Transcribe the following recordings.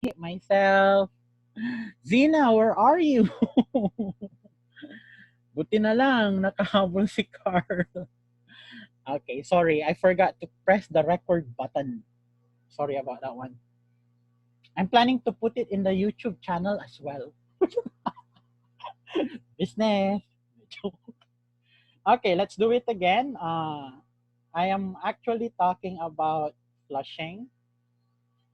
hit myself. Zina, where are you? Buti na lang, nakahabol si Carl. Okay, sorry. I forgot to press the record button. Sorry about that one. I'm planning to put it in the YouTube channel as well. Business. Okay, let's do it again. I am actually talking about flushing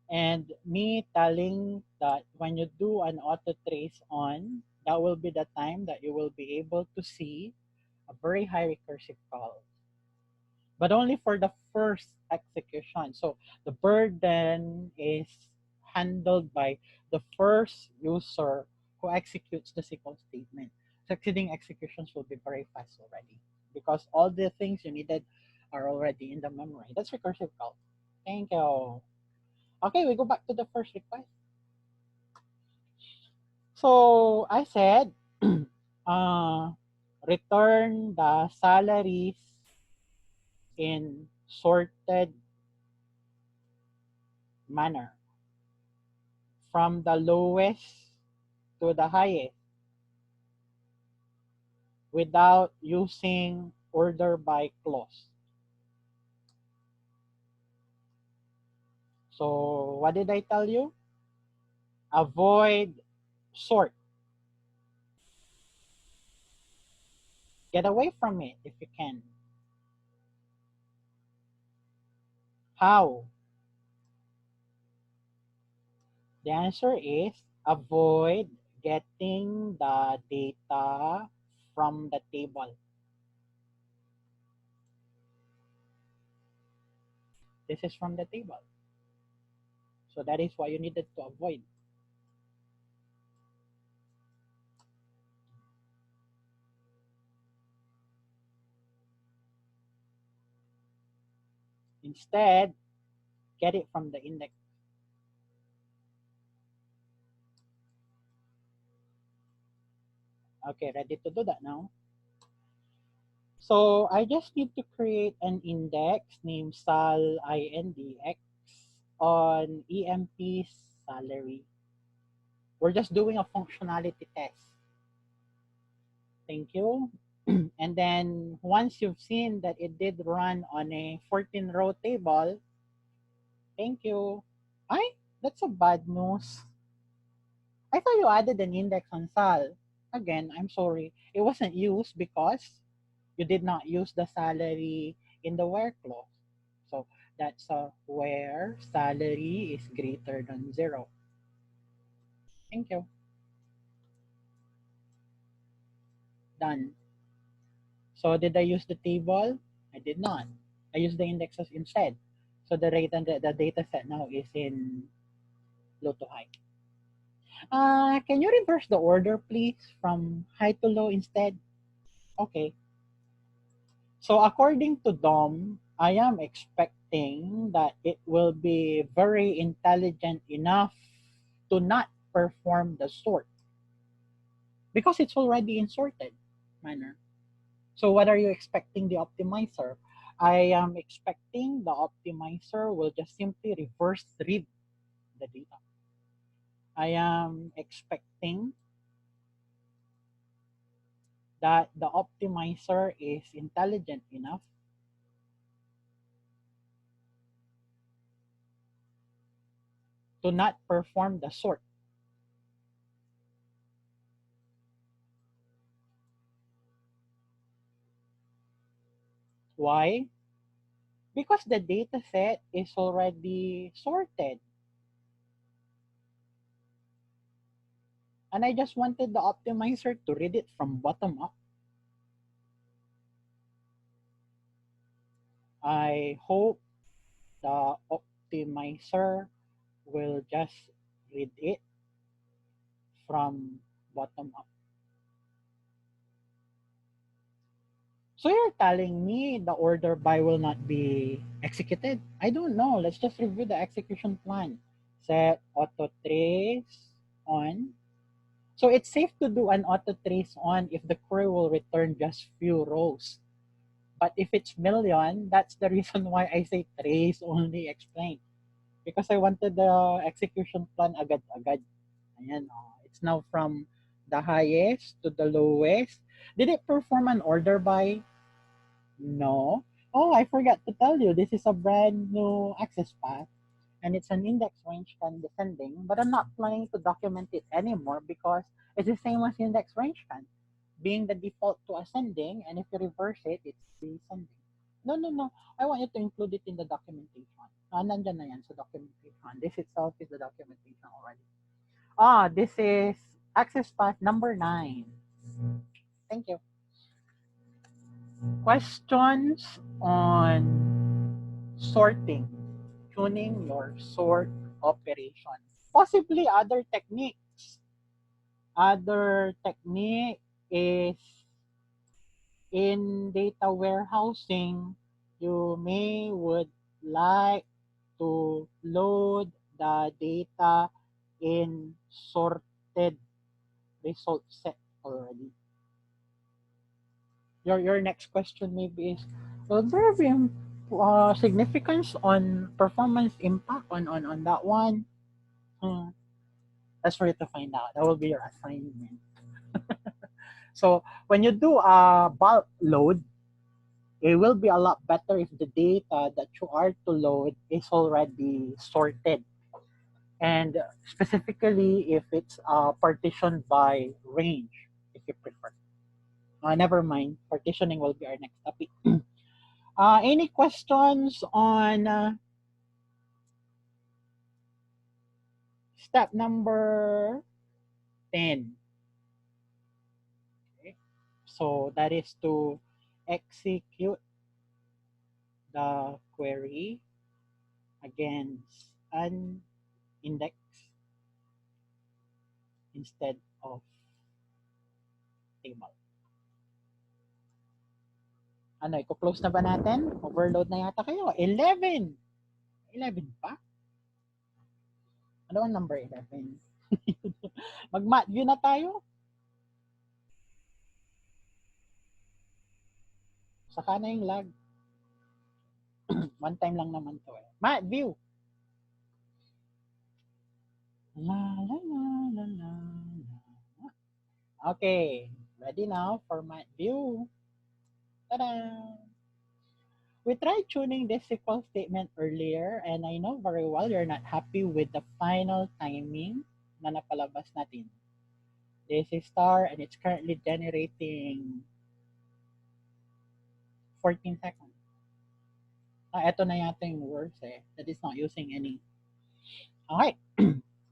and me telling that when you do an auto trace on, that will be the time that you will be able to see a very high recursive call, but only for the first execution. So the burden is handled by the first user who executes the SQL statement. Succeeding executions will be very fast already because all the things you needed are already in the memory. That's recursive call. Thank you. Okay, we go back to the first request. So I said, uh, return the salaries in sorted manner from the lowest to the highest without using order by clause. So what did I tell you? Avoid sort. Get away from it if you can. How? The answer is avoid getting the data from the table. This is from the table. So that is what you needed to avoid. Instead, get it from the index. Okay, ready to do that now? So I just need to create an index named sal index on EMP's salary. We're just doing a functionality test. Thank you. And then once you've seen that it did run on a 14 row table, thank you. Ay, that's a bad news. I thought you added an index on sal. Again, I'm sorry. It wasn't used because you did not use the salary in the where clause. So that's where salary is greater than 0. Thank you. Done. So did I use the table? I did not. I used the indexes instead. So the rate and the data set now is in low to high. Can you reverse the order, please, from high to low instead? Okay. So according to Dom, I am expecting that it will be very intelligent enough to not perform the sort because it's already in sorted manner. So what are you expecting the optimizer? I am expecting the optimizer will just simply reverse read the data. I am expecting that the optimizer is intelligent enough to not perform the sort. Why? Because the data set is already sorted. And I just wanted the optimizer to read it from bottom up. I hope the optimizer will just read it from bottom up. So you're telling me the order by will not be executed? I don't know. Let's just review the execution plan. Set auto trace on. So it's safe to do an auto trace on if the query will return just few rows. But if it's million, that's the reason why I say trace only explain. because I wanted the execution plan agad-agad. Ayan, it's now from the highest to the lowest. Did it perform an order by? No. Oh, I forgot to tell you, this is a brand new access path and it's an index range scan descending, but I'm not planning to document it anymore because it's the same as index range scan, being the default to ascending, and if you reverse it, it's descending. No, no, no. I want you to include it in the documentation. Nandyan na yan sa documentation. This itself is the documentation already. This is access path number 9. Thank you. Questions on sorting, tuning your sort operation. Possibly other techniques. Other technique is in data warehousing, you may would like to load the data in sorted result set already. Your next question maybe is, will there be significance on performance impact on that one? That's for you to find out. That will be your assignment. So when you do a bulk load, it will be a lot better if the data that you are to load is already sorted. And specifically if it's partitioned by range, if you prefer. Never mind, partitioning will be our next topic. Any questions on step number 10? Okay. So that is to execute the query against an index instead of table. Ano, i-close na ba natin? Overload na yata kayo. 11! 11 pa? Ano ang number 11? Mag-mat view na tayo. Saka na yung lag. One time lang naman to eh. Mat view! La, la, la, la, la, la. Okay. Ready now for mat view. Ta-da! We tried tuning this SQL statement earlier and I know very well you're not happy with the final timing na napalabas natin. This is star and it's currently generating 14 seconds. Ito na yata yung worst eh. That is not using any. Okay.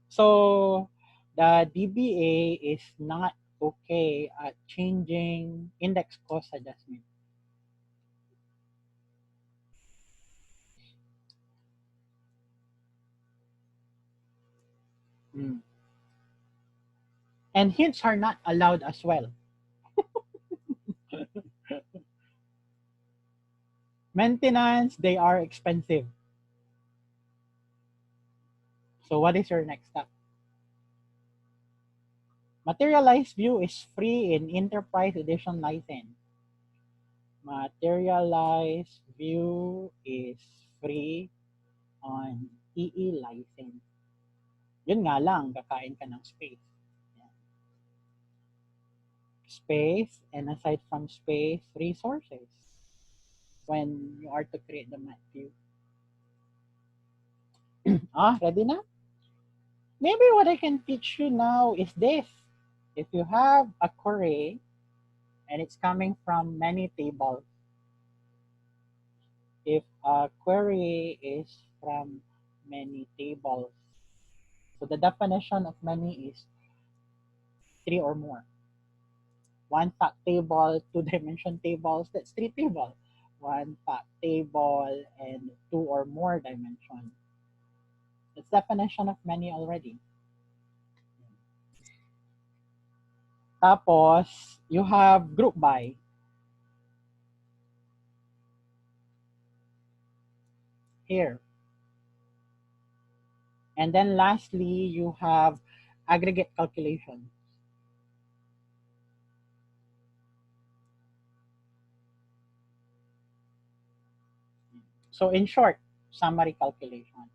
So, the DBA is not okay at changing index cost adjustment. And hints are not allowed as well. Maintenance, they are expensive. So what is your next step? Materialized view is free in Enterprise Edition license. Materialized view is free on EE license. Yun nga lang, kakain ka ng space. Space, and aside from space, resources when you are to create the map view. Ready na? Maybe what I can teach you now is this. If you have a query and it's coming from many tables, if a query is from many tables, so the definition of many is 3 or more. One fact table, 2-dimension tables, that's 3 tables. One fact table and 2 or more dimension. That's definition of many already. Tapos, you have group by. Here. And then lastly, you have aggregate calculation. So in short, summary calculation.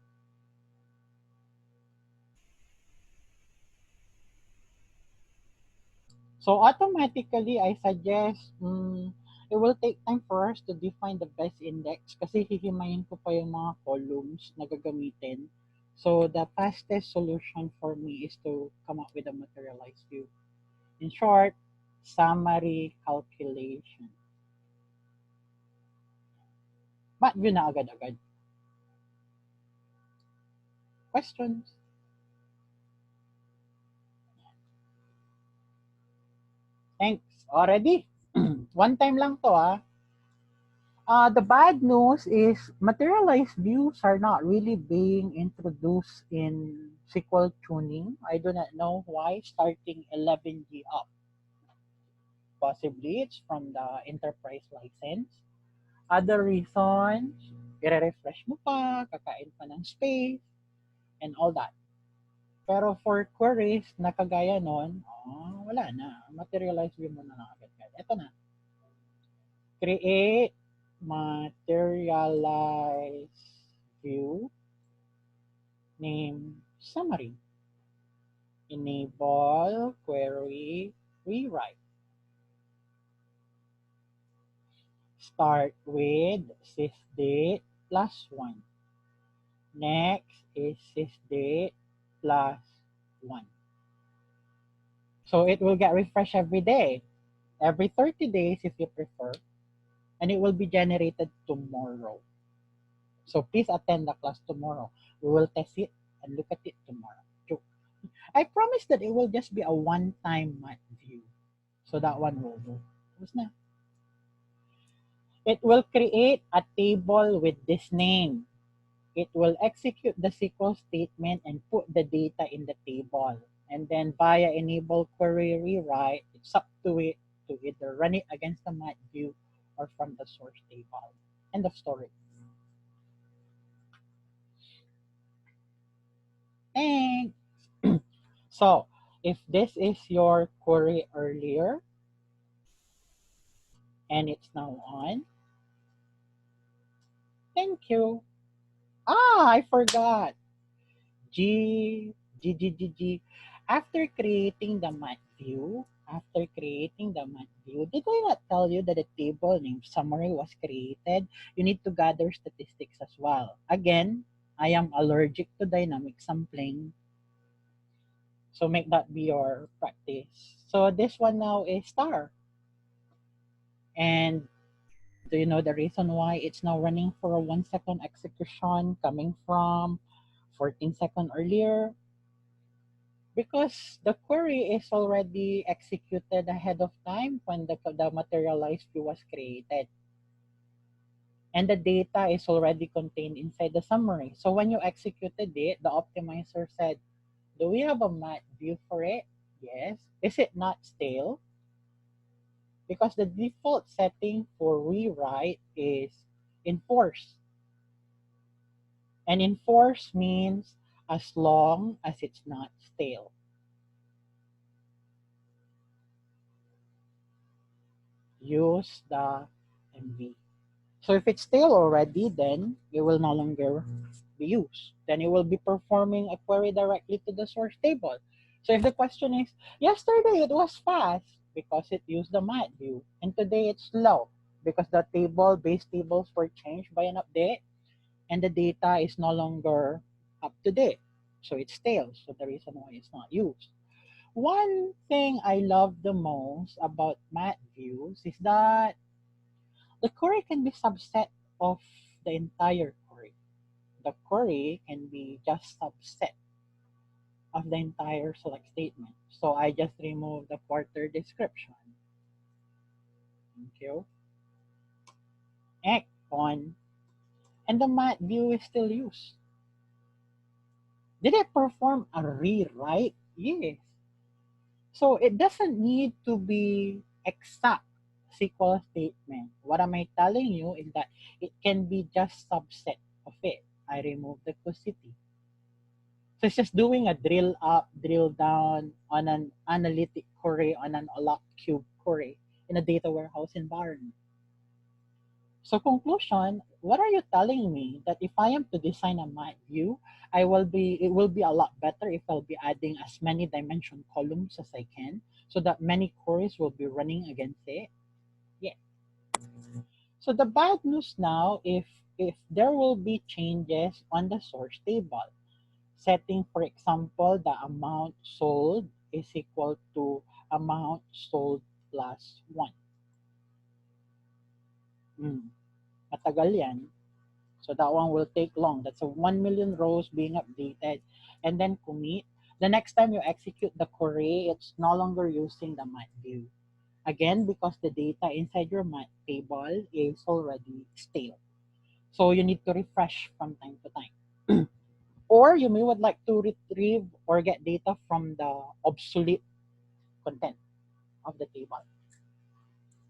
So automatically, I suggest, it will take time for us to define the best index kasi hihimayin ko pa yung mga columns na gagamitin. So the fastest solution for me is to come up with a materialized view. In short, summary calculation. Mat view na agad-agad. Questions? Thanks. Already? One time lang to ah. The bad news is materialized views are not really being introduced in SQL tuning. I do not know why, starting 11G up. Possibly it's from the enterprise license. Other reasons, i-refresh mo pa, kakain pa ng space, and all that. Pero for queries na kagaya nun, wala na. Materialized view mo na lang agad. Ito na. Create materialized view, name summary, enable query rewrite. Start with sysdate plus 1. Next is sysdate plus 1. So it will get refreshed every day, every 30 days if you prefer, and it will be generated tomorrow. So please attend the class tomorrow. We will test it and look at it tomorrow. I promise that it will just be a one-time math view. So that one will do. Tapos na. It will create a table with this name. It will execute the SQL statement and put the data in the table. And then via enable query rewrite, it's up to it to either run it against the math view or from the source table. End of story. Thanks. So, if this is your query earlier and it's now on, thank you. I forgot. G. After creating the math view, did I not tell you that a table named summary was created? You need to gather statistics as well. Again, I am allergic to dynamic sampling. So make that be your practice. So this one now is star. And do you know the reason why it's now running for a 1 second execution coming from 14 seconds earlier? Because the query is already executed ahead of time when the materialized view was created. And the data is already contained inside the summary. So when you executed it, the optimizer said, do we have a math view for it? Yes. Is it not stale? Because the default setting for rewrite is enforce. And enforce means as long as it's not stale. Use the MV. So if it's stale already, then it will no longer be used. Then it will be performing a query directly to the source table. So if the question is, yesterday it was fast because it used the math view, and today it's slow because the base tables were changed by an update, and the data is no longer up to date. So it's stale. So the reason why it's not used. One thing I love the most about math views is that the query can be subset of the entire query. The query can be just subset of the entire select statement. So I just remove the quarter description. Thank you. Act on. And the math view is still used. Did I perform a rewrite? Yes. So it doesn't need to be exact SQL statement. What am I telling you is that it can be just subset of it. I remove the cosity. So it's just doing a drill up, drill down on an analytic query, on an lock cube query in a data warehouse environment. So conclusion, what are you telling me? That if I am to design a map view, it will be a lot better if I'll be adding as many dimension columns as I can so that many queries will be running against it. Yeah. So the bad news now, if there will be changes on the source table, setting, for example, the amount sold is equal to amount sold plus 1. Matagal yan. So that one will take long. That's a 1 million rows being updated. And then commit. The next time you execute the query, it's no longer using the mat view. Again, because the data inside your mat table is already stale. So you need to refresh from time to time. Or you may would like to retrieve or get data from the obsolete content of the table.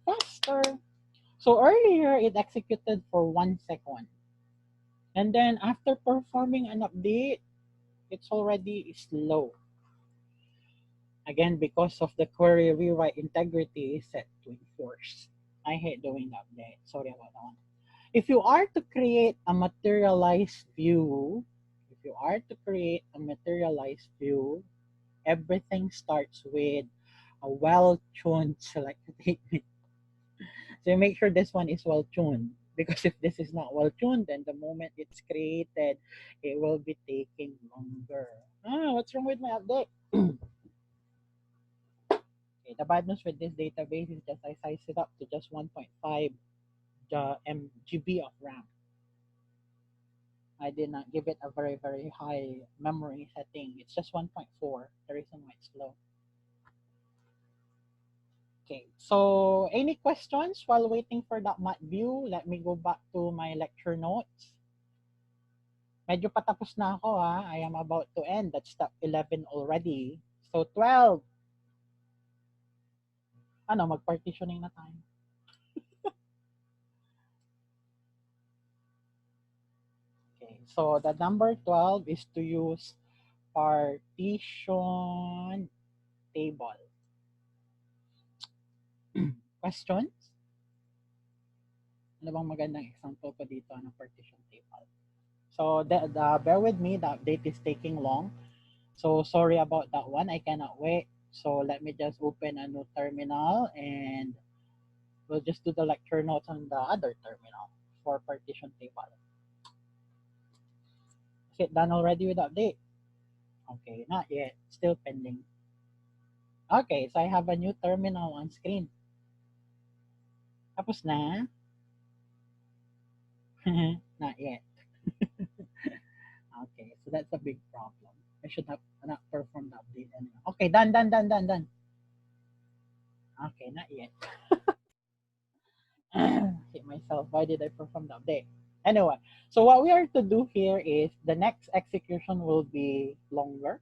Faster. So earlier, it executed for 1 second. And then after performing an update, it's already slow. Again, because of the query rewrite integrity is set to enforce. I hate doing the update. Sorry about that one. If you are to create a materialized view, everything starts with a well-tuned select statement. So you make sure this one is well-tuned. Because if this is not well-tuned, then the moment it's created, it will be taking longer. What's wrong with my update? Okay, the bad news with this database is just I size it up to just 1.5 GB of RAM. I did not give it a very, very high memory setting. It's just 1.4. The reason why it's low. Okay, so any questions while waiting for that map view? Let me go back to my lecture notes. Medyo patapos na ako ha. I am about to end. That's step 11 already. So 12. Mag-partitioning na tayo. Okay, so the number 12 is to use partition table. Questions? Ano bang magandang example ko dito ng partition table? So bear with me, the update is taking long. So sorry about that one. I cannot wait. So let me just open a new terminal and we'll just do the lecture notes on the other terminal for partition table. Is it done already with the update? Okay, not yet. Still pending. Okay, so I have a new terminal on screen. Tapos na? Not yet. Okay, so that's a big problem. I should have not performed the update anyway. Okay, done. Okay, not yet. Hit myself. Why did I perform the update? Anyway, so what we are to do here is the next execution will be longer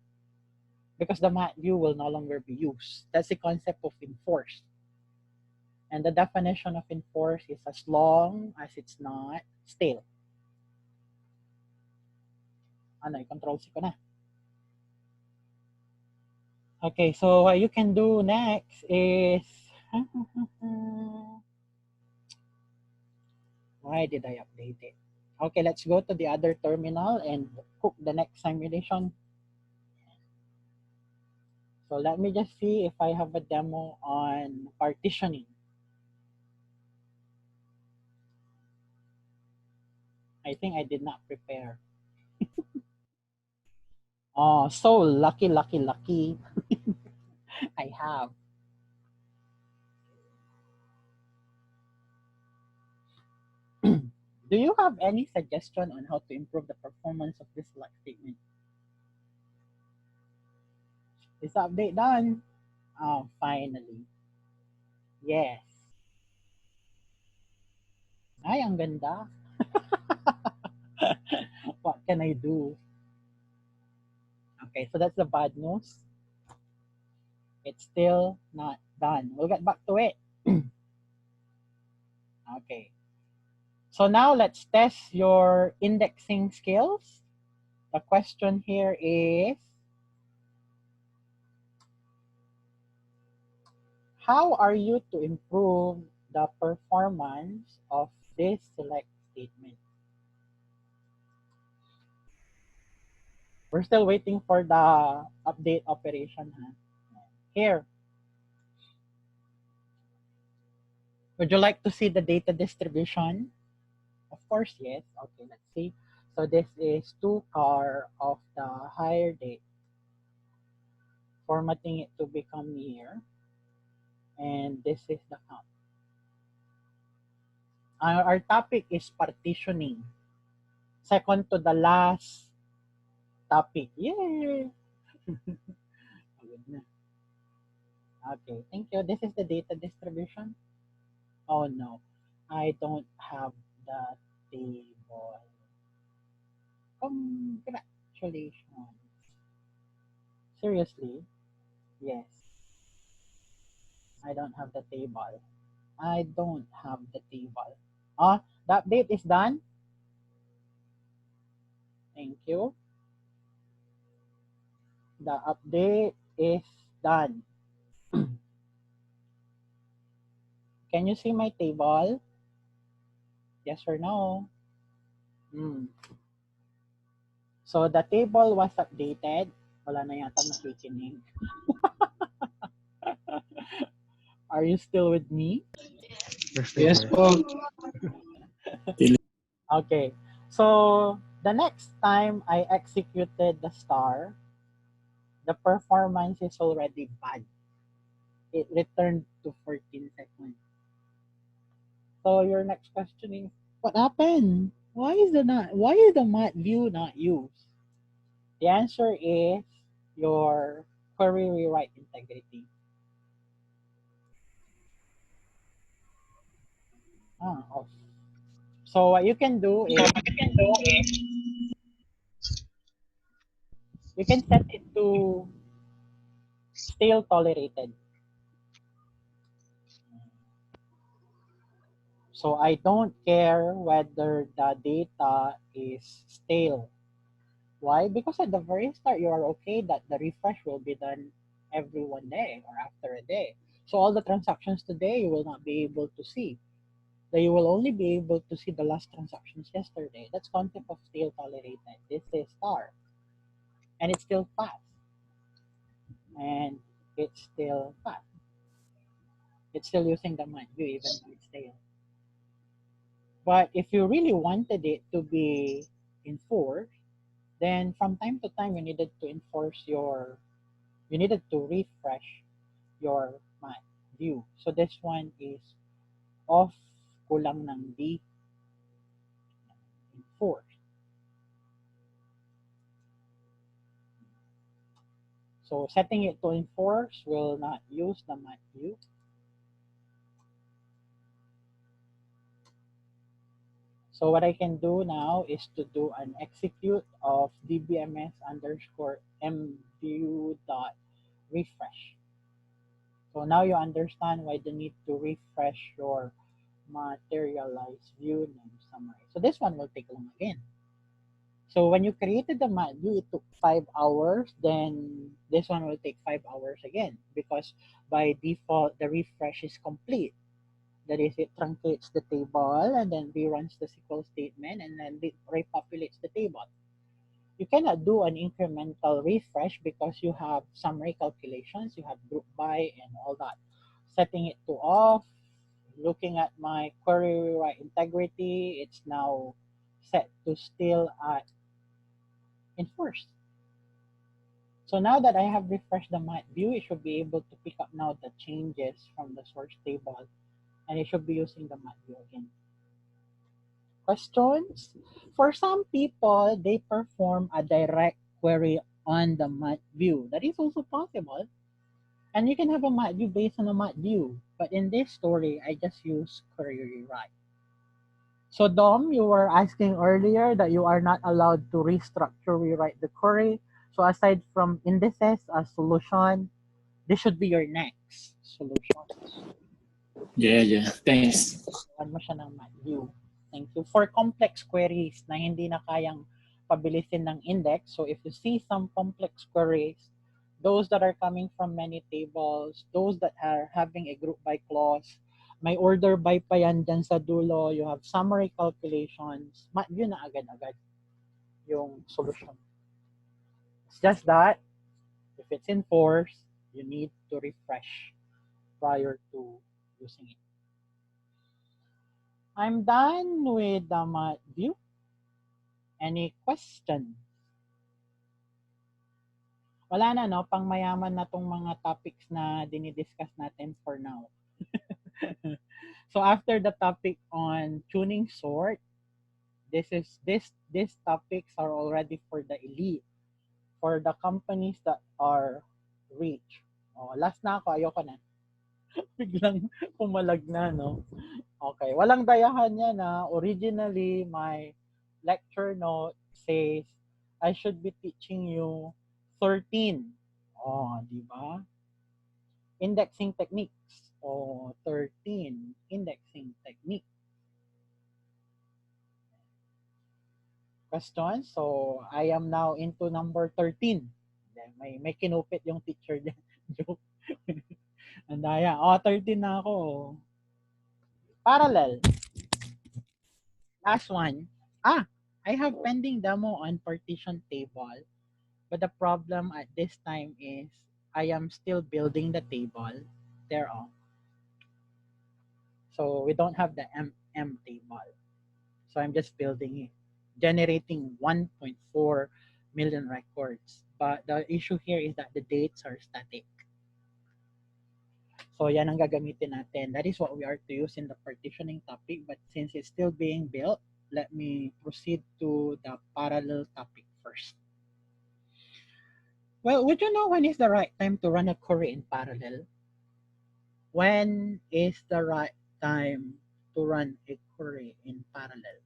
because the mat view will no longer be used. That's the concept of enforce. And the definition of enforce is as long as it's not stale. I-control C ko na. Okay, so what you can do next is why did I update it? Okay, let's go to the other terminal and cook the next simulation. So let me just see if I have a demo on partitioning. I think I did not prepare. Oh, so lucky. I have. Do you have any suggestion on how to improve the performance of this select statement? Is the update done? Oh, finally. Yes. Ay, ang ganda. What can I do? Okay, so that's the bad news. It's still not done. We'll get back to it. Okay. So now let's test your indexing skills. The question here is, how are you to improve the performance of this select statement. We're still waiting for the update operation. Huh? Here, would you like to see the data distribution? Of course, yes. Okay, let's see. So this is 2 car of the higher date, formatting it to become year, and this is the count. Our topic is partitioning. Second to the last topic. Yay! Okay, thank you. This is the data distribution. Oh no, I don't have the table. Congratulations. Seriously? Yes. I don't have the table. I don't have the table. Ah, the update is done. Thank you. The update is done. Can you see my table? Yes or no? Hmm. So the table was updated. Wala na yata nakikinig. Are you still with me? Yes po. Okay. So the next time I executed the star, the performance is already bad. It returned to 14 seconds. So your next question is, what happened? Why is the mat view not used? The answer is your query rewrite integrity. Off. So what you can do is you can set it to still tolerated. So I don't care whether the data is stale. Why? Because at the very start, you are okay that the refresh will be done every 1 day or after a day. So all the transactions today, you will not be able to see. That you will only be able to see the last transactions yesterday. That's concept of stale tolerated. This is star. And it's still fast. And it's still fast. It's still using the mind view even though it's stale. But if you really wanted it to be enforced, then from time to time you needed to refresh your mat view. So this one is off, kulang ng D, enforced. So setting it to enforce will not use the mat view. So what I can do now is to do an execute of dbms underscore mview dot refresh. So now you understand why the need to refresh your materialized view name summary. So this one will take long again. So when you created the mat view, it took 5 hours. Then this one will take 5 hours again because by default the refresh is complete. That is, it truncates the table and then reruns the SQL statement and then it repopulates the table. You cannot do an incremental refresh because you have summary calculations, you have group by and all that. Setting it to off, looking at my query rewrite integrity, it's now set to still at enforced. So now that I have refreshed the mat view, it should be able to pick up now the changes from the source table and it should be using the mat view again. Questions? For some people, they perform a direct query on the mat view. That is also possible. And you can have a mat view based on a mat view. But in this story, I just use query rewrite. So Dom, you were asking earlier that you are not allowed to restructure, rewrite the query. So aside from indices as solution, this should be your next solution. Yeah. Thanks. Gawan mo siya ng mat view. Thank you. For complex queries na hindi na kayang pabilisin ng index, so if you see some complex queries, those that are coming from many tables, those that are having a group by clause, May order by pa yan dyan sa dulo. You have summary calculations. Yun na agad-agad yung solution. It's just that if it's in force, you need to refresh prior to using it. I'm done with the math view. Any questions? Wala na, no? Pang mayaman na tong mga topics na dinidiscuss natin for now. So after the topic on tuning sort, these topics are already for the elite, for the companies that are rich. Oh, last na ako, ayoko na. Biglang pumalag na, no? Okay, walang dayahan yan na originally my lecture note says I should be teaching you 13. Oh, di ba? Indexing techniques. Oh, 13 indexing technique. Question. So, I am now into number 13. May kinupit yung teacher niya. Joke. Andaya. Oh, 13 na ako. Parallel. Last one. I have pending demo on partition table. But the problem at this time is I am still building the table thereof. So we don't have the M table. So I'm just building it, generating 1.4 million records. But the issue here is that the dates are static. So yan ang gagamitin natin. That is what we are to use in the partitioning topic. But since it's still being built, let me proceed to the parallel topic first. Well, would you know when is the right time to run a query in parallel? When is the right time to run a query in parallel?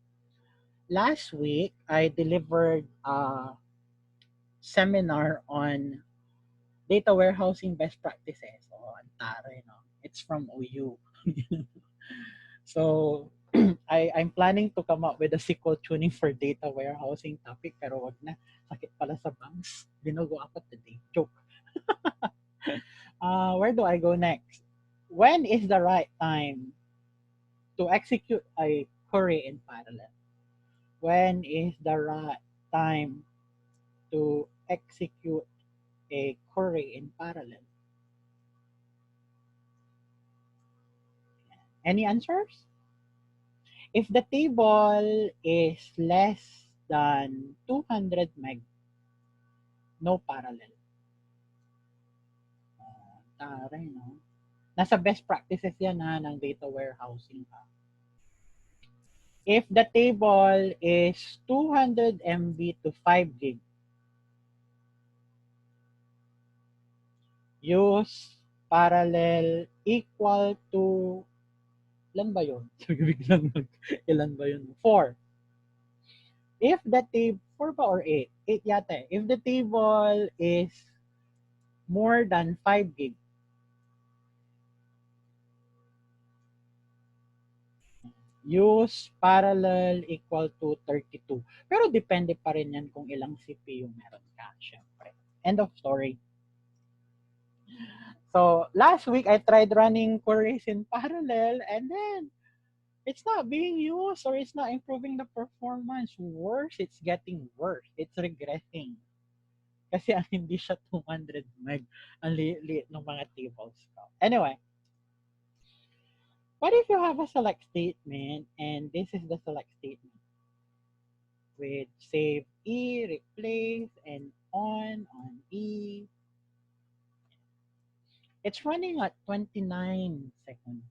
Last week, I delivered a seminar on data warehousing best practices. Oh, antare, no? It's from OU. So, I'm planning to come up with a SQL tuning for data warehousing topic, pero wag na. Sakit pala sa bangs. Binugo ako today. Joke. Where do I go next? When is the right time to execute a query in parallel? When is the right time to execute a query in parallel? Any answers? If the table is less than 200 meg, no parallel. Taray, no? Nasa best practices yan ng data warehousing. If the table is 200 MB to 5 gig, use parallel equal to, ilan ba yun? Ilan ba yun? 4. If the table, 4 ba or 8? 8 yata. If the table is more than 5 gig, use parallel equal to 32. Pero depende pa rin yan kung ilang CPU meron ka, syempre. End of story. So, last week, I tried running queries in parallel and then it's not being used or it's not improving the performance. Worse, it's getting worse. It's regressing. Kasi hindi siya 200 meg. Ang liit ng mga tables ko. Anyway, what if you have a select statement and this is the select statement with save E, replace, and on E. It's running at 29 seconds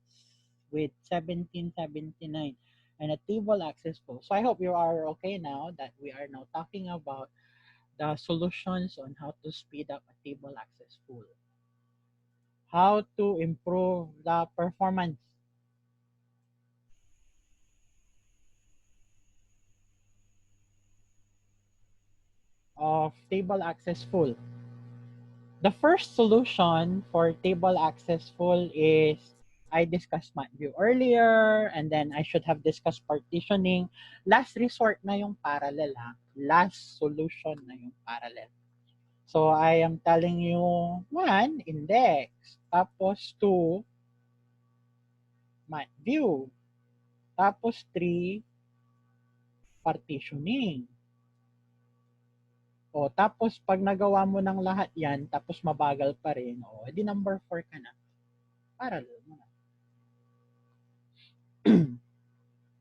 with 1779 and a table access full. So I hope you are okay now that we are now talking about the solutions on how to speed up a table access full. How to improve the performance of table access full. The first solution for table access full is I discussed map view earlier and then I should have discussed partitioning. Last resort na yung parallel ha. Last solution na yung parallel. So I am telling you 1, index. Tapos 2, mat view. Tapos 3, partitioning. O, tapos pag nagawa mo ng lahat yan, tapos mabagal pa rin, o, edi number 4 ka na. Parallel mo na.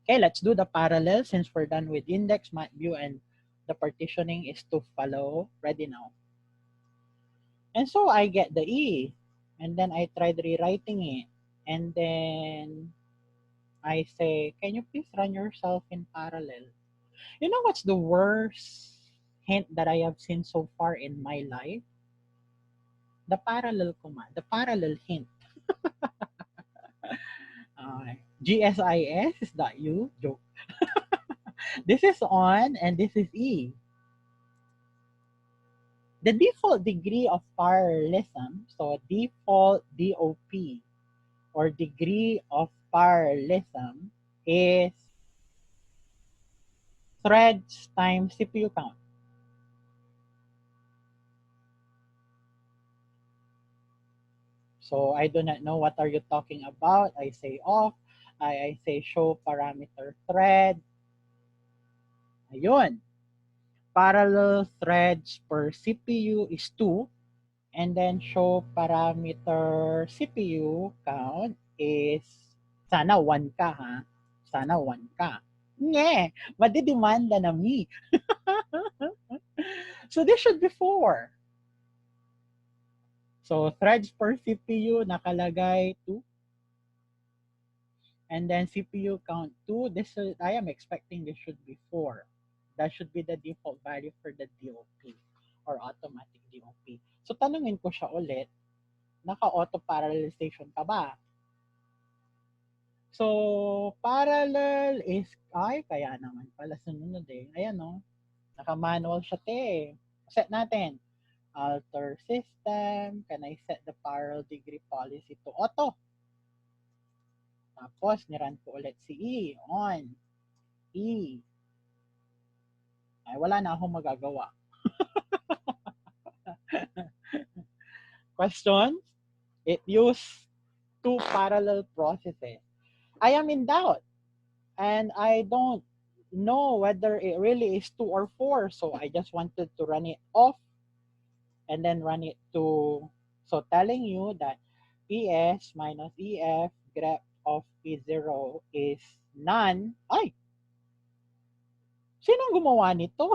Okay, let's do the parallel since we're done with index, mat view, and the partitioning is to follow. Ready now. And so I get the E. And then I tried rewriting it. And then I say, can you please run yourself in parallel? You know what's the worst hint that I have seen so far in my life? The parallel command, the parallel hint. GSIS, is that you? Joke. This is on and this is E. The default degree of parallelism, so default DOP or degree of parallelism is threads times CPU count. So I do not know what are you talking about. I say off. I say show parameter thread. Ayun. Parallel threads per CPU is 2. And then show parameter CPU count is sana 1 ka ha. Sana 1 ka. Nye, madidemanda na me. So this should be 4. So threads per CPU nakalagay 2. And then CPU count 2. This is, I am expecting this should be 4. That should be the default value for the DOP or automatic DOP. So tanungin ko siya ulit, naka-auto parallelization ka ba? So parallel is, ay kaya naman pala sunod eh. Ayan no, naka-manual siya te. Set natin. Alter system, can I set the parallel degree policy to auto? Tapos, niran ko ulit si E. On. E. Ay, wala na akong magagawa. Questions? It used 2 parallel processes. I am in doubt. And I don't know whether it really is 2 or 4. So, I just wanted to run it off. And then run it to, so telling you that ES minus EF grep of E0 is none. Ay! Sinong gumawa nito?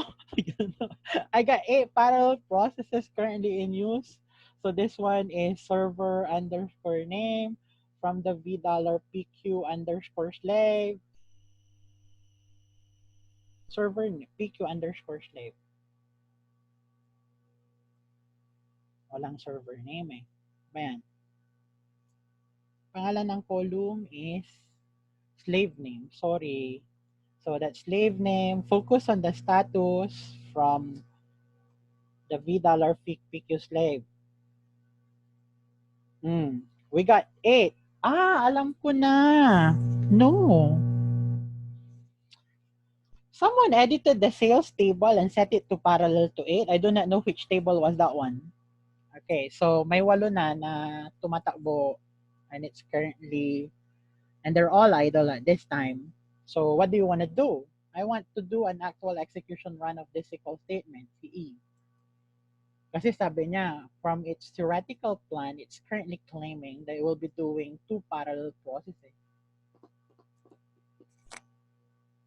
I got 8 parallel processes currently in use. So this one is server underscore name from the $PQ underscore slave. Server PQ underscore slave. Walang server name eh. Ayan. Pangalan ng column is slave name. Sorry. So that slave name, focus on the status from the $PQ slave. We got 8. Alam ko na. No. Someone edited the sales table and set it to parallel to 8. I do not know which table was that one. Okay, so may 8 na tumatakbo and it's currently, and they're all idle at this time. So what do you want to do? I want to do an actual execution run of this SQL statement, CE. Kasi sabi niya, from its theoretical plan, it's currently claiming that it will be doing 2 parallel processes.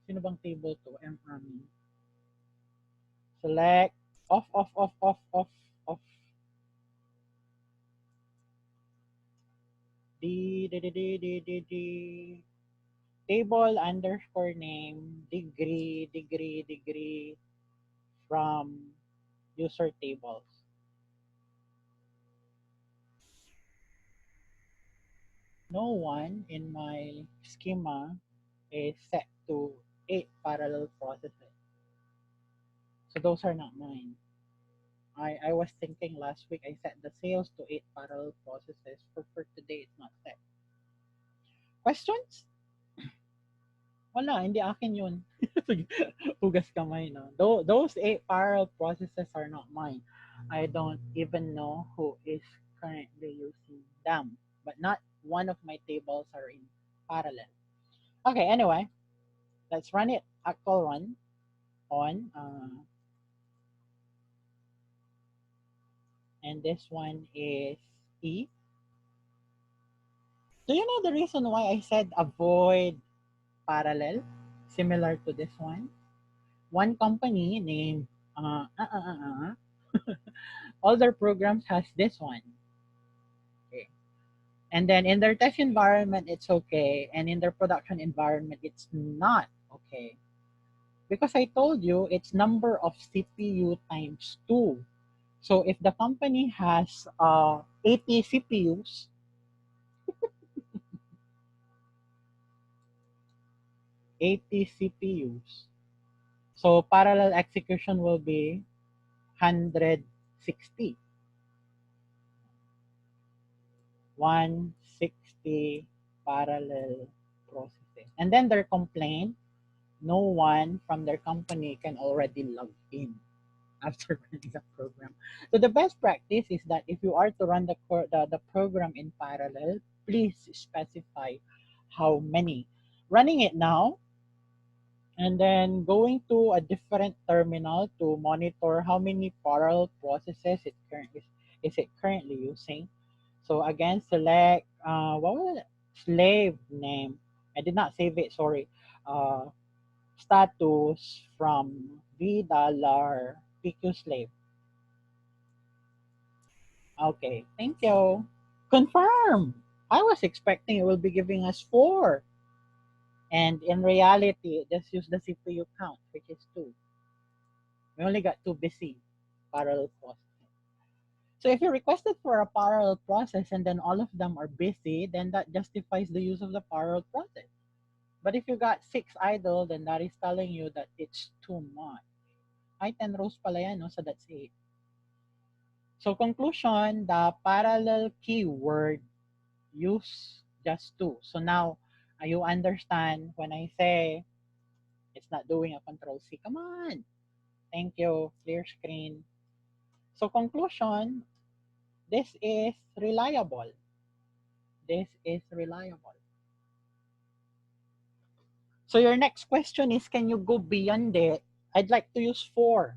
Sino bang table to? MRME. Select off. Table underscore name degree from user tables. No one in my schema is set to 8 parallel processes. So those are not mine. I was thinking last week I set the sales to 8 parallel processes. For today, it's not set. Questions? Wala, hindi akin yun. Hugas kamay, no? Those 8 parallel processes are not mine. I don't even know who is currently using them. But not one of my tables are in parallel. Okay, anyway, let's run it. Actual run on. And this one is E. Do you know the reason why I said avoid parallel? Similar to this one. One company named all their programs has this one. Okay. And then in their test environment, it's okay. And in their production environment, it's not okay. Because I told you, it's number of CPU times 2. So if the company has 80 CPUs, 80 CPUs, so parallel execution will be 160. 160 parallel processes. And then their complaint, no one from their company can already log in after running the program. So the best practice is that if you are to run the program in parallel, please specify how many. Running it now, and then going to a different terminal to monitor how many parallel processes is it currently using. So again, select what was it? Slave name. I did not save it. Sorry. Uh, Status from v$pq slave. Okay, thank you. Confirm. I was expecting it will be giving us 4. And in reality, just use the CPU count, which is 2. We only got 2 busy parallel processes. So if you requested for a parallel process and then all of them are busy, then that justifies the use of the parallel process. But if you got 6 idle, then that is telling you that it's too much. Ay, 10 rows pala yan, no? So that's 8. So conclusion, the parallel keyword use just 2. So now you understand when I say it's not doing a control C. Come on. Thank you. Clear screen. So conclusion, this is reliable. This is reliable. So your next question is, can you go beyond it? I'd like to use 4.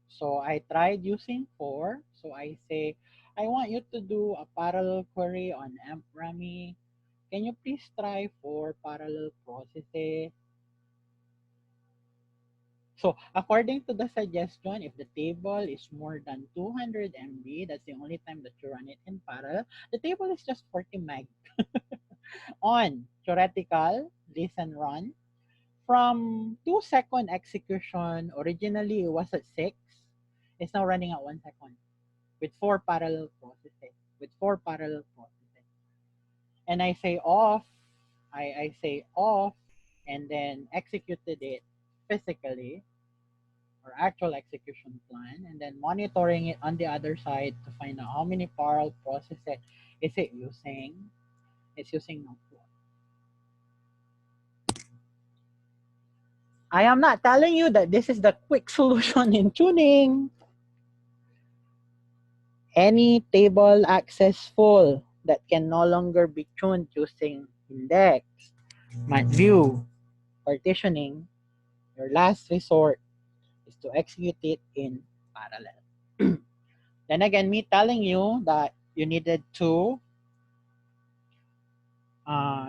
So I tried using 4. So I say, I want you to do a parallel query on emprami. Can you please try 4 parallel processes? So according to the suggestion, if the table is more than 200 MB, that's the only time that you run it in parallel. The table is just 40 meg. On theoretical, listen, run. From 2-second execution, originally it was at 6. It's now running at 1 second with 4 parallel processes. With 4 parallel processes. And I say off, I say off, and then executed it physically or actual execution plan, and then monitoring it on the other side to find out how many parallel processes is it using. It's using no 4. I am not telling you that this is the quick solution in tuning. Any table access full that can no longer be tuned using index, mat view, partitioning, your last resort is to execute it in parallel. Then again, me telling you that you needed to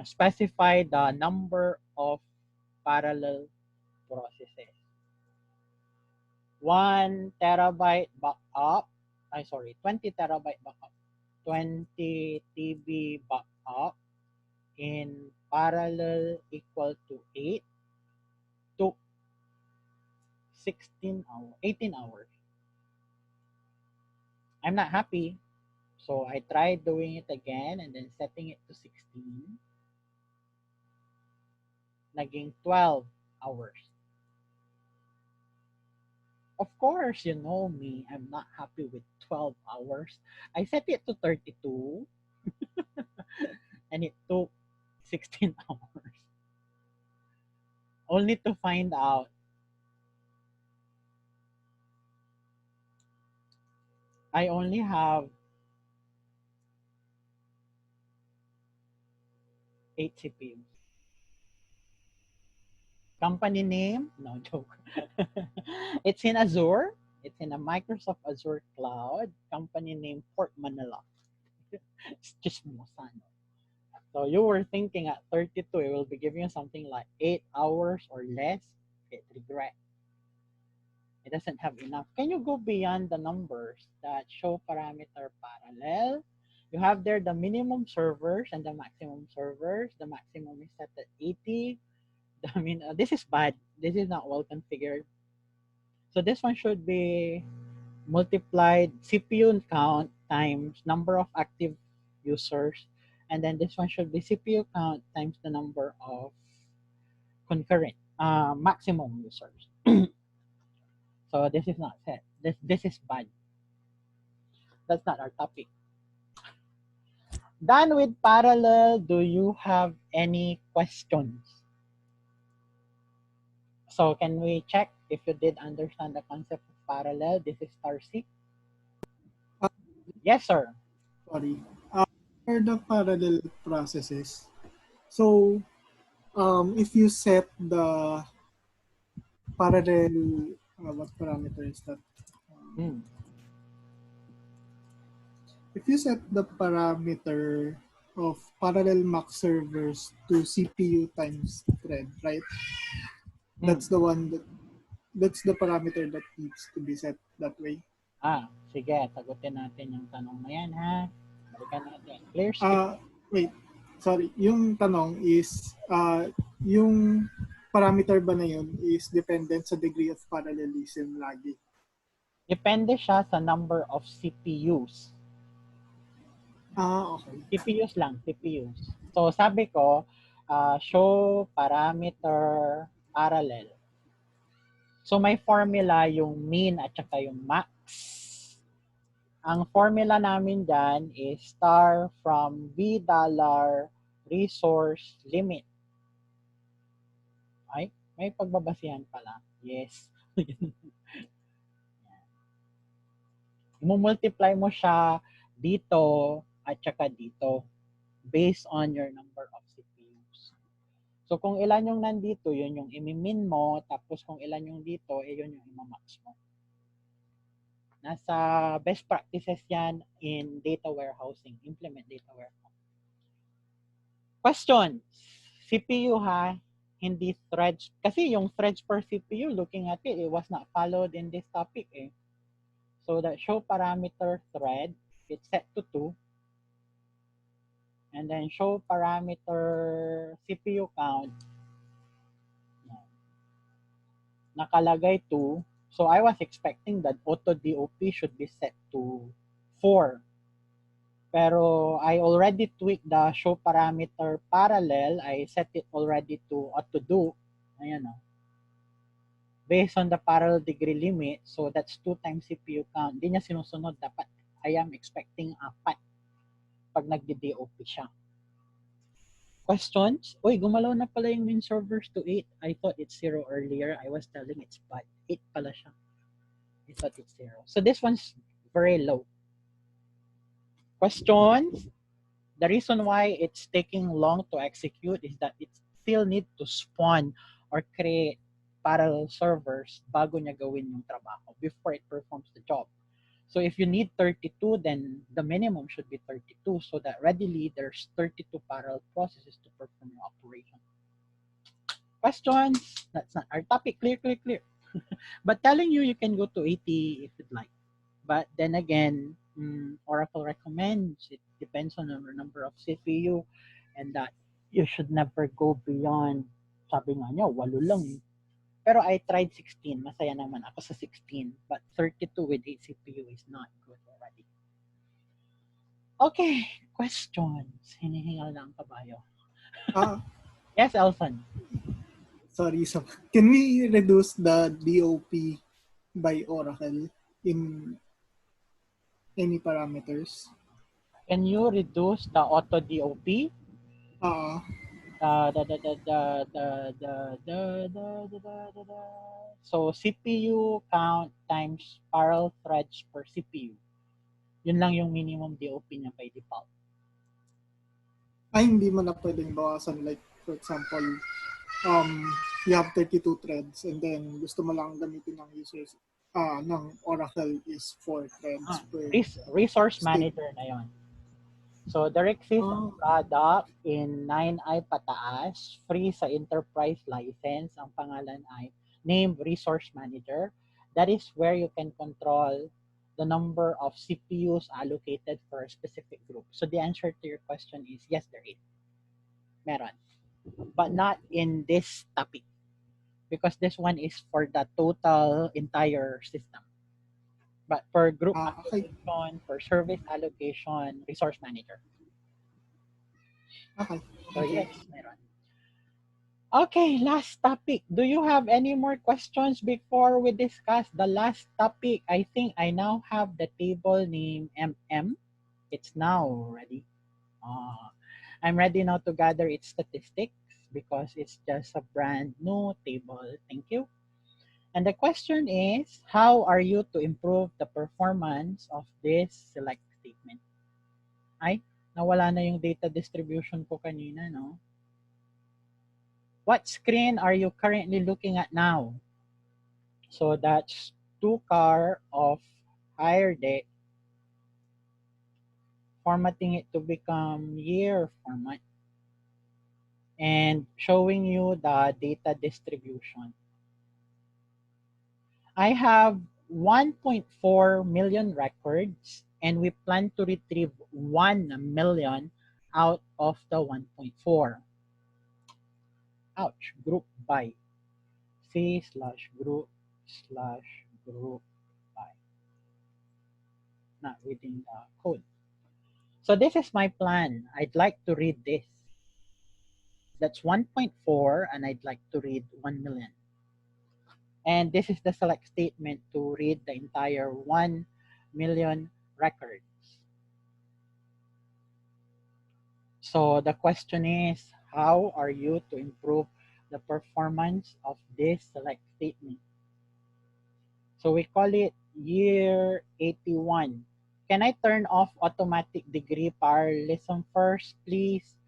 specify the number of parallel processes. 1 terabyte backup, 20 terabyte backup, 20 TB backup in parallel equal to 8 to 16 hours, 18 hours. I'm not happy. So I tried doing it again and then setting it to 16. Naging 12 hours. Of course, you know me, I'm not happy with 12 hours. I set it to 32 and it took 16 hours. Only to find out I only have 8 CPUs. Company name? No joke. It's in Azure. It's in a Microsoft Azure cloud. Company name Port Manila. It's just Mosano. So you were thinking at 32, it will be giving you something like 8 hours or less. It regret. It doesn't have enough. Can you go beyond the numbers that show parameter parallel? You have there the minimum servers and the maximum servers. The maximum is set at 80. I mean, this is bad. This is not well configured. So this one should be multiplied CPU count times number of active users. And then this one should be CPU count times the number of concurrent maximum users. So this is not set. This is bad. That's not our topic. Done with parallel. Do you have any questions? So can we check if you did understand the concept of parallel? This is Tarsi. Yes, sir. Sorry. For the parallel processes, so if you set the parallel, what parameter is that? If you set the parameter of parallel max servers to CPU times thread, right? That's the one that's the parameter that needs to be set that way. Sige, sagutin natin yung tanong na yan, ha? Balikan natin. Clear skip. Wait, sorry. Yung tanong is, yung parameter ba na yun is dependent sa degree of parallelism lagi? Depende siya sa number of CPUs. Okay. CPUs lang, CPUs. So, sabi ko, show parameter parallel. So, may formula yung mean at saka yung max. Ang formula namin dyan is star from $V resource limit. Ay, may pagbabasihan pala. Yes. Multiply mo siya dito at saka dito based on your number of CPUs. So, kung ilan yung nandito, yun yung imimin mo. Tapos, kung ilan yung dito, yun yung imamax mo. Nasa best practices yan in data warehousing. Implement data warehousing. Question. CPU ha, hindi threads. Kasi yung threads per CPU, looking at it was not followed in this topic eh. So the show parameter thread, it's set to 2. And then show parameter CPU count, nakalagay 2. So I was expecting that auto DOP should be set to 4. Pero I already tweaked the show parameter parallel. I set it already to auto do. Ayan o. Based on the parallel degree limit, so that's 2 times CPU count. Hindi niya sinusunod. Dapat I am expecting 4 pag nagdi-DOP siya. Questions? Uy, gumalaw na pala yung main servers to 8. I thought it's 0 earlier. I was telling it's bad. 8 pala siya. I thought it's 0. So this one's very low. Questions? The reason why it's taking long to execute is that it still need to spawn or create parallel servers bago niya gawin yung trabaho before it performs the job. So if you need 32, then the minimum should be 32 so that readily there's 32 parallel processes to perform your operation. Questions? That's not our topic. Clear. But telling you can go to 80 if you'd like. But then again, Oracle recommends, it depends on the number of CPU and that you should never go beyond, sabi nga niya, 8 lang. Pero I tried 16. Masaya naman ako sa 16. But 32 with 8 CPU is not good already. Okay, questions. Hinihingal na ang kabayo. Yes, Elson. Sorry. So, can we reduce the DOP by Oracle in any parameters? Can you reduce the auto DOP? So CPU count times parallel threads per CPU. Yun lang yung minimum DOP niya by default. ay hindi mo na pwedeng bawasan. Like, for example, you have 32 threads and then gusto mo lang gamitin ng users ng Oracle is 4 threads per Resource state. manager na yon. So, direct sales product in 9i pataas, free sa enterprise license. Ang pangalan ay named resource manager. That is where you can control the number of CPUs allocated for a specific group. So, the answer to your question is yes, there is. Meron. But not in this topic. Because this one is for the total entire system. But for group allocation, for service allocation, resource manager. Okay. So yes, meron. Okay, last topic. Do you have any more questions before we discuss the last topic? I think I now have the table name MM. It's now ready. I'm ready now to gather its statistics because it's just a brand new table. Thank you. And the question is, how are you to improve the performance of this select statement? Ay, nawala na yung data distribution ko kanina, no? What screen are you currently looking at now? So that's 2car of higher date, formatting it to become year format, and showing you the data distribution. I have 1.4 million records, and we plan to retrieve 1 million out of the 1.4. Ouch, group by C/group/group by. Not reading the code. So this is my plan. I'd like to read this. That's 1.4, and I'd like to read 1 million. And this is the select statement to read the entire 1 million records. So the question is, how are you to improve the performance of this select statement? So we call it year 81. Can I turn off automatic degree parallelism first, please?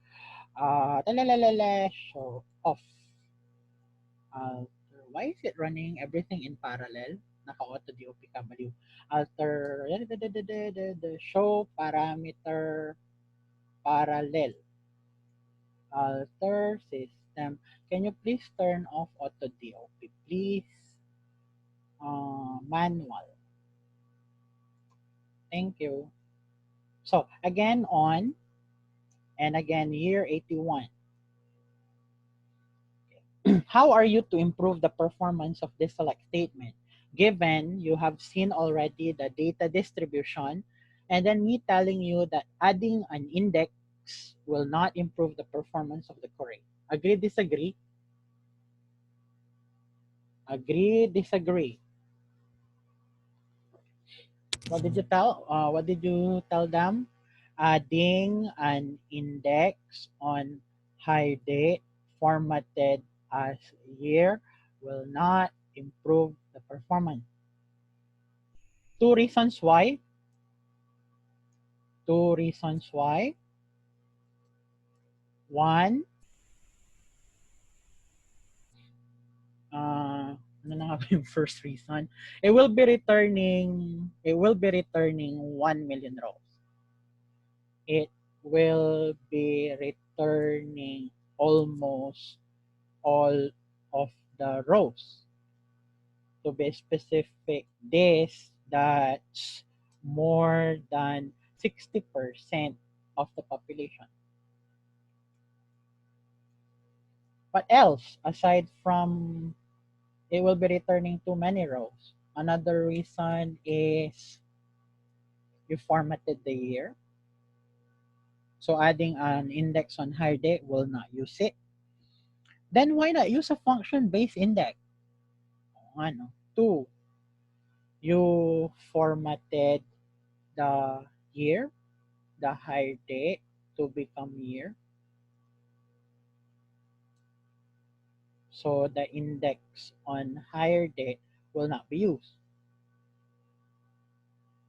Show off. Why is it running everything in parallel? Naka-auto DOP ka, baliw. Alter, show parameter parallel. Alter system. Can you please turn off auto DOP, please? Manual. Thank you. So, again on, and again year 81. How are you to improve the performance of this select statement? Given you have seen already the data distribution, and then me telling you that adding an index will not improve the performance of the query. Agree, disagree? Agree, disagree? What did you tell? What did you tell them? Adding an index on high date formatted as year will not improve the performance. Two reasons why. Two reasons why. One, ano na nga ba yung first reason? It will be returning 1 million rows. It will be returning almost all of the rows. To be specific, that's more than 60% of the population. What else aside from it will be returning too many rows? Another reason is you formatted the year. So adding an index on higher date will not use it. Then why not use a function-based index? Ano? Two, you formatted the year, the higher date to become year. So the index on higher date will not be used.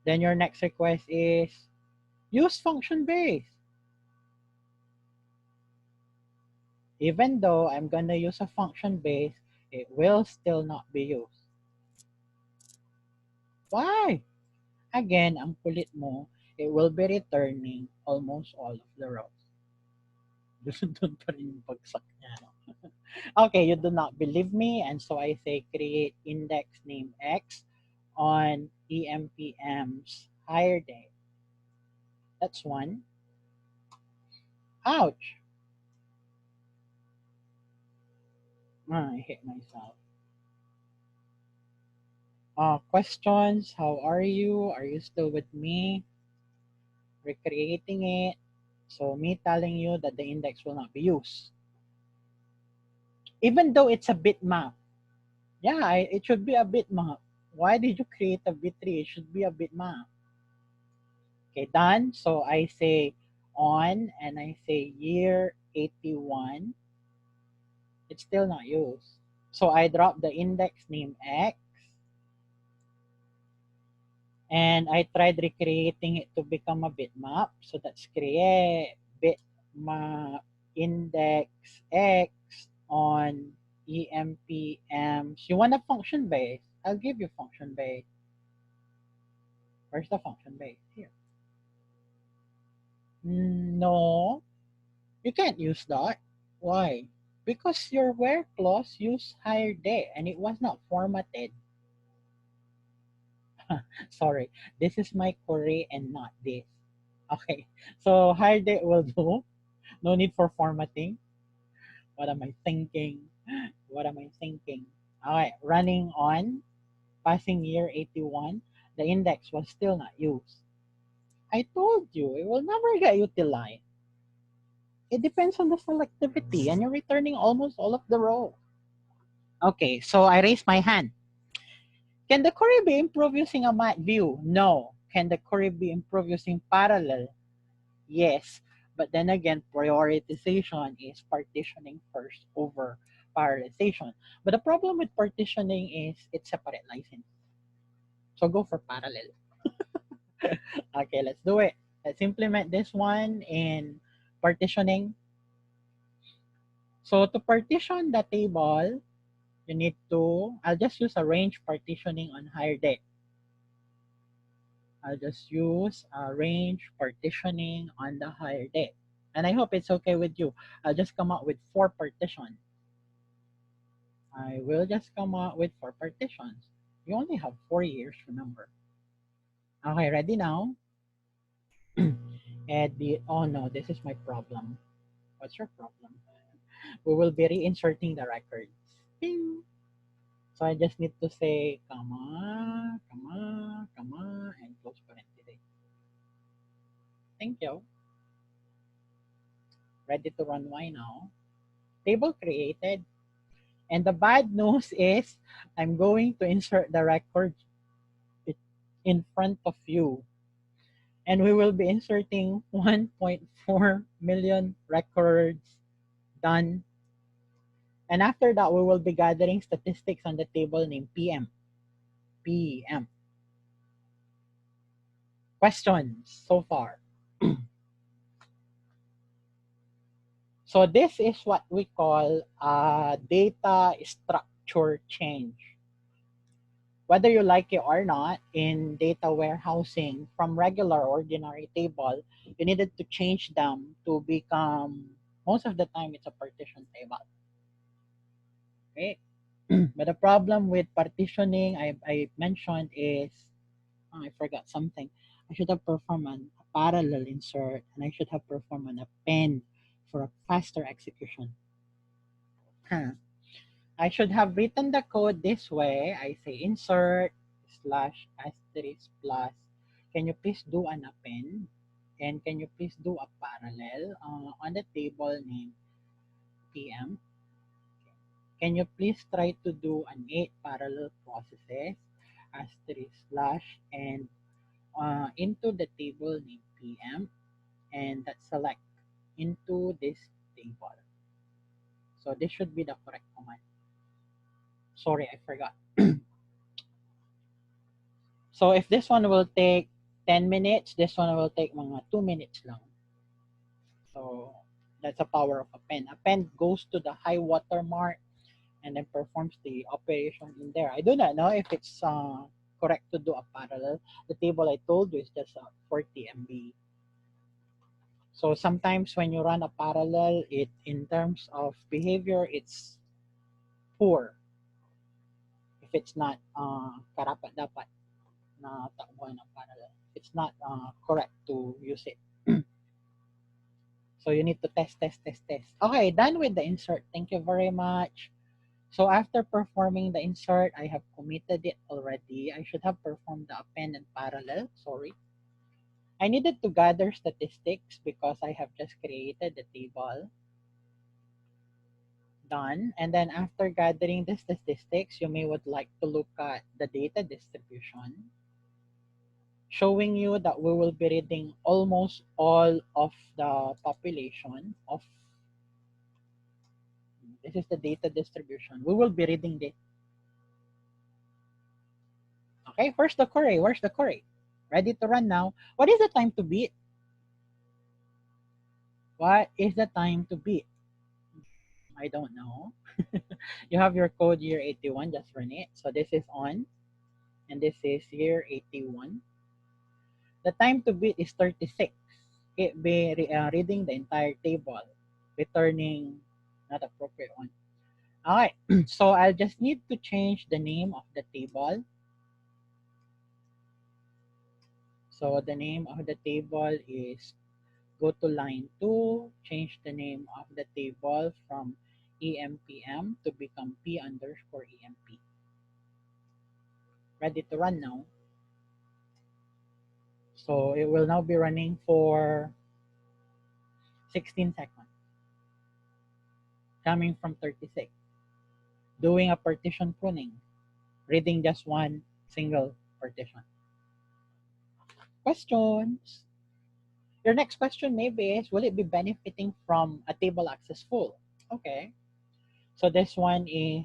Then your next request is use function base. Even though I'm gonna use a function base, it will still not be used. Why? Again, ang kulit mo, it will be returning almost all of the rows. Doon pa rin yung bagsak niya. No? Okay, you do not believe me, and so I say create index name X on EMPM's higher day. That's one. Ouch! I hit myself. Questions? How are you? Are you still with me? Recreating it. So me telling you that the index will not be used. Even though it's a bitmap. Yeah, it should be a bitmap. Why did you create a bit3? It should be a bitmap. Okay, done. So I say on and I say year 81. It's still not used. So I drop the index name X and I tried recreating it to become a bitmap. So that's create bitmap index X on EMPMs. You want a function base? I'll give you function base. Where's the function base? Here. No, you can't use that. Why? Because your where clause used higher day and it was not formatted. Sorry, this is my query and not this. Okay, so higher day will do. No need for formatting. What am I thinking? What am I thinking? Okay, running on, passing year 81, the index was still not used. I told you, it will never get utilized. It depends on the selectivity, and you're returning almost all of the row. Okay, so I raise my hand. Can the query be improved using a map view? No. Can the query be improved using parallel? Yes. But then again, prioritization is partitioning first over parallelization. But the problem with partitioning is it's separate license. So go for parallel. Okay, let's do it. Let's implement this one in partitioning. So to partition the table, you need to, I'll just use a range partitioning on higher day. I'll just use a range partitioning on the higher day. And I hope it's okay with you. I'll just come out with 4 partitions. I will just come out with 4 partitions. You only have 4 years, remember. Okay, ready now? Oh no, this is my problem. What's your problem? We will be reinserting the records. Bing. So I just need to say, comma, comma, comma, and close parenthesis. Thank you. Ready to run Y now. Table created. And the bad news is I'm going to insert the record in front of you. And we will be inserting 1.4 million records done. And after that, we will be gathering statistics on the table named PM. PM. Questions so far? So this is what we call a data structure change. Whether you like it or not, in data warehousing, from regular ordinary table, you needed to change them to become, most of the time, it's a partition table. Okay. But the problem with partitioning, I mentioned is, I forgot something. I should have performed a parallel insert, and I should have performed an append for a faster execution. I should have written the code this way. I say insert slash asterisk plus. Can you please do an append? And can you please do a parallel on the table name PM? Can you please try to do an 8 parallel processes asterisk slash and into the table name PM and that select into this table. So this should be the correct command. Sorry, I forgot. So if this one will take 10 minutes, this one will take mga 2 minutes lang. So That's the power of append. Append goes to the high water mark and then performs the operation in there. I do not know if it's correct to do a parallel. The table I told you is just 40 MB. So sometimes when you run a parallel, it in terms of behavior, it's poor. If it's not karapat dapat na takbuhan ng parallel. It's not correct to use it. So you need to test. Okay, done with the insert. Thank you very much. So after performing the insert, I have committed it already. I should have performed the append and parallel. Sorry. I needed to gather statistics because I have just created the table. Done. And then after gathering the statistics, you may would like to look at the data distribution, showing you that we will be reading almost all of the population of, this is the data distribution. We will be reading this. Okay, where's the query? Ready to run now. What is the time to beat? What is the time to beat? I don't know. You have your code year 81, just run it. So this is on, and this is year 81. The time to beat is 36. It be reading the entire table, returning not appropriate one. Alright, so I'll just need to change the name of the table. So the name of the table is, go to line 2, change the name of the table from EMPM to become P_EMP. Ready to run now. So it will now be running for 16 seconds. Coming from 36. Doing a partition pruning. Reading just one single partition. Questions? Your next question maybe is, will it be benefiting from a table access full? Okay. So this one is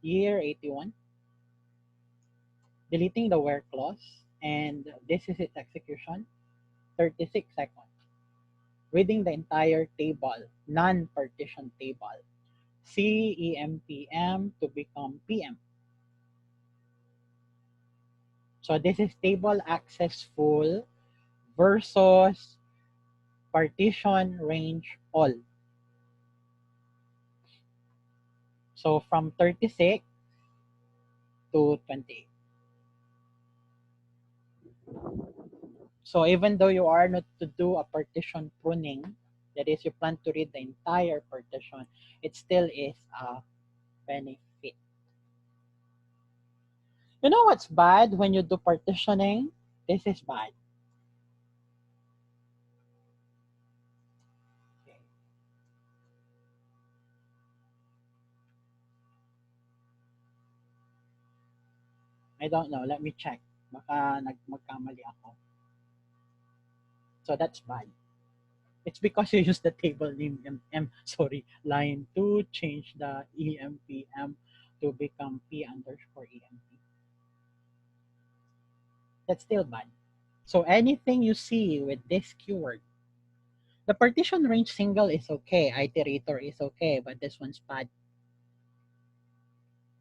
year 81. Deleting the where clause, and this is its execution, 36 seconds. Reading the entire table, non-partition table, CEMPM to become PM. So this is table access full versus partition range all. So from 36 to 28. So even though you are not to do a partition pruning, that is, you plan to read the entire partition, it still is a benefit. You know what's bad when you do partitioning? This is bad. Okay. I don't know. Let me check. Baka magkamali ako. So that's bad. It's because you use the table name line 2, change the EMPM to become P_EMP. That's still bad. So anything you see with this keyword, the partition range single is okay, iterator is okay, but this one's bad.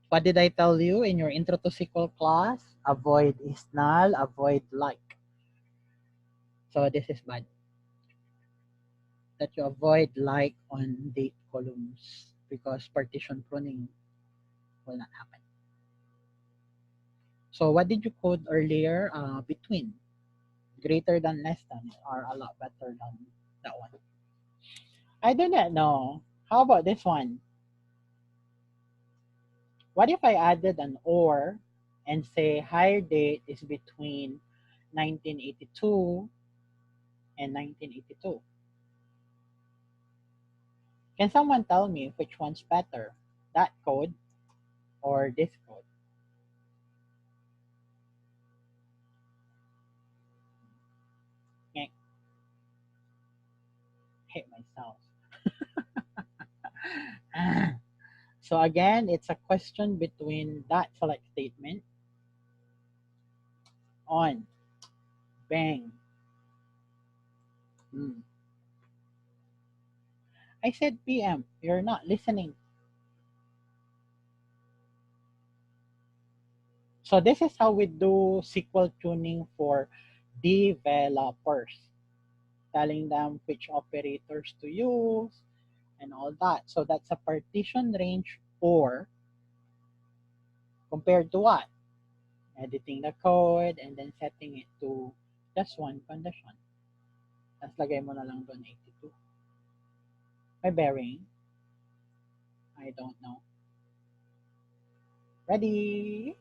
What did I tell you in your intro to SQL class? Avoid is null, avoid like. So this is bad. That you avoid like on date columns because partition pruning will not happen. So what did you code earlier? Between. Greater than, less than are a lot better than that one. I do not know. How about this one? What if I added an or and say hire date is between 1982 and 1982? Can someone tell me which one's better? That code or this code? Yeah. Hate myself. So again, it's a question between that select statement on bang. I said PM. You're not listening. So this is how we do SQL tuning for developers, telling them which operators to use and all that. So that's a partition range or compared to what? Editing the code and then setting it to just one condition. Tapos lagay mo na lang doon 82. May bearing? I don't know. Ready?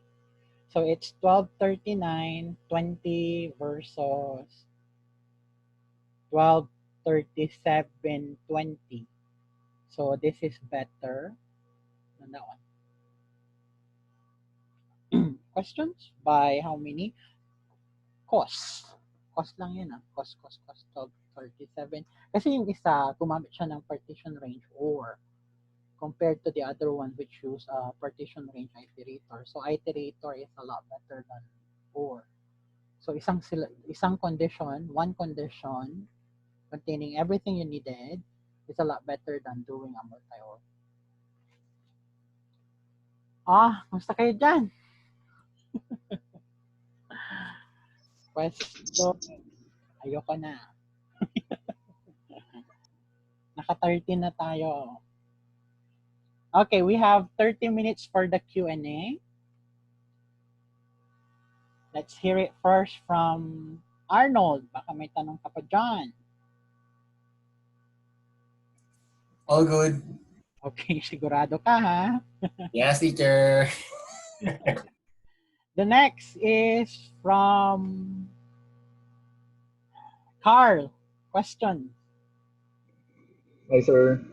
So it's 1239, 20 versus 1237, 20. So this is better than that one. Questions? By how many? Cost. Cost lang yun ah. Cost. 1237. Kasi yung isa, gumamit siya ng partition range or compared to the other one which use partition range iterator. So iterator is a lot better than or. So isang condition, one condition containing everything you needed is a lot better than doing a multi-or. Kamusta kayo dyan? Question. Ayoko na. Naka-13 na tayo. Okay, we have 30 minutes for the Q&A. Let's hear it first from Arnold. Baka may tanong ka pa dyan. All good. Okay, sigurado ka ha? Yes, teacher. The next is from Carl. Question. Hi, sir.